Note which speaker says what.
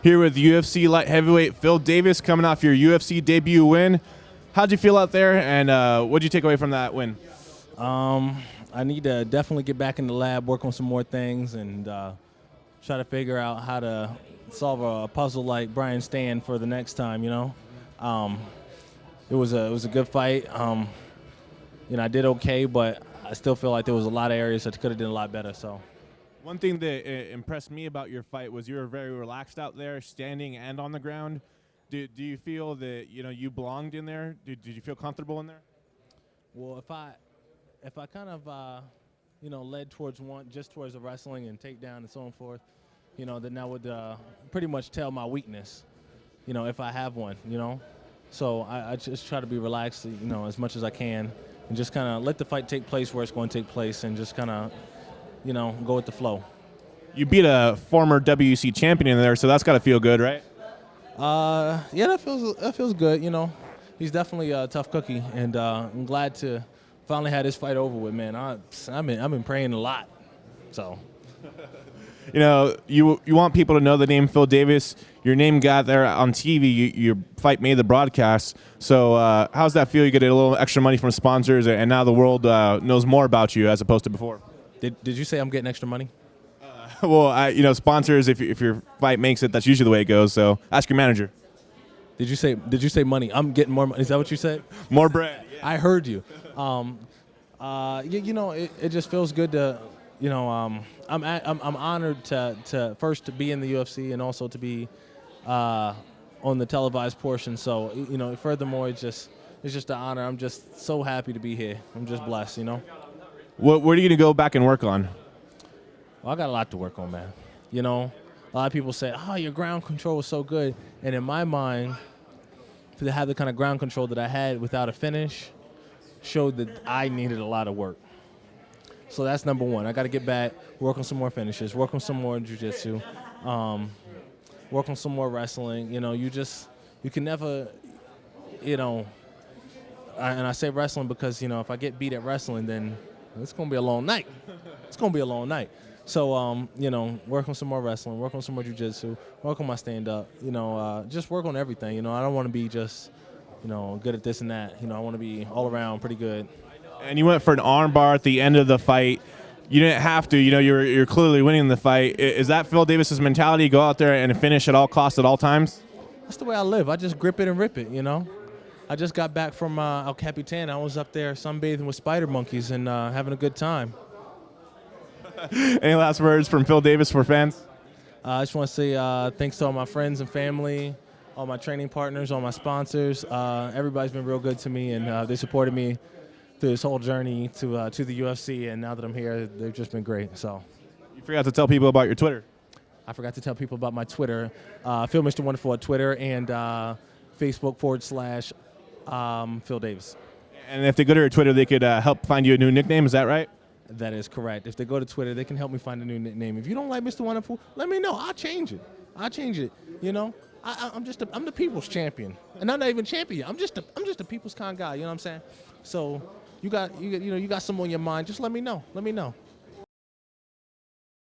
Speaker 1: Here with UFC light heavyweight Phil Davis coming off your UFC debut win. How'd you feel out there, and what'd you take away from that win?
Speaker 2: I need to definitely get back in the lab, work on some more things, and try to figure out how to solve a puzzle like Brian Stan for the next time. It was a good fight. I did okay, but I still feel like there was a lot of areas that could have done a lot better. So.
Speaker 1: One thing that impressed me about your fight was you were very relaxed out there, standing and on the ground. Do you feel that you belonged in there? Did you feel comfortable in there?
Speaker 2: Well, if I kind of led towards towards the wrestling and takedown and so on forth, then that would pretty much tell my weakness, if I have one, So I just try to be relaxed, as much as I can, and just kind of let the fight take place where it's going to take place, and just kind of, go with the flow.
Speaker 1: You beat a former WEC champion in there, so that's got to feel good, right?
Speaker 2: Yeah, that feels good. He's definitely a tough cookie, and I'm glad to finally have this fight over with, man. I've been praying a lot, so.
Speaker 1: You want people to know the name Phil Davis. Your name got there on TV. Your fight made the broadcast. So how's that feel? You get a little extra money from sponsors, and now the world knows more about you as opposed to before.
Speaker 2: Did you say I'm getting extra money?
Speaker 1: Well, sponsors. If your fight makes it, that's usually the way it goes. So ask your manager.
Speaker 2: Did you say money? I'm getting more money. Is that what you said?
Speaker 1: More bread. Yeah.
Speaker 2: I heard you. It just feels good to, I'm honored to first to be in the UFC and also to be on the televised portion. So furthermore, it's just an honor. I'm just so happy to be here. I'm just blessed.
Speaker 1: What are you gonna go back and work on?
Speaker 2: Well, I got a lot to work on, man. A lot of people say, "Oh, your ground control was so good," and in my mind, to have the kind of ground control that I had without a finish showed that I needed a lot of work. So that's number one. I got to get back, work on some more finishes, work on some more jiu-jitsu, work on some more wrestling. You can never, and I say wrestling because, if I get beat at wrestling, then it's going to be a long night. It's going to be a long night. So, work on some more wrestling, work on some more jiu-jitsu, work on my stand-up, just work on everything. I don't want to be just, good at this and that. I want to be all around pretty good.
Speaker 1: And you went for an armbar at the end of the fight. You didn't have to. You're clearly winning the fight. Is that Phil Davis's mentality? Go out there and finish at all costs at all times?
Speaker 2: That's the way I live. I just grip it and rip it, I just got back from El Capitan. I was up there sunbathing with spider monkeys and having a good time.
Speaker 1: Any last words from Phil Davis for fans?
Speaker 2: I just want to say thanks to all my friends and family, all my training partners, all my sponsors. Everybody's been real good to me, and they supported me through this whole journey to the UFC. And now that I'm here, they've just been great. So,
Speaker 1: you forgot to tell people about your Twitter.
Speaker 2: I forgot to tell people about my Twitter. Phil Mr. Wonderful at Twitter and Facebook / Phil Davis.
Speaker 1: And if they go to your Twitter, they could help find you a new nickname. Is that right?
Speaker 2: That is correct. If they go to Twitter, they can help me find a new nickname. If you don't like Mr. Wonderful, let me know. I'll change it. I'm the people's champion, and I'm not even champion. I'm just a people's kind guy. You know what I'm saying? So you got some on your mind. Just let me know.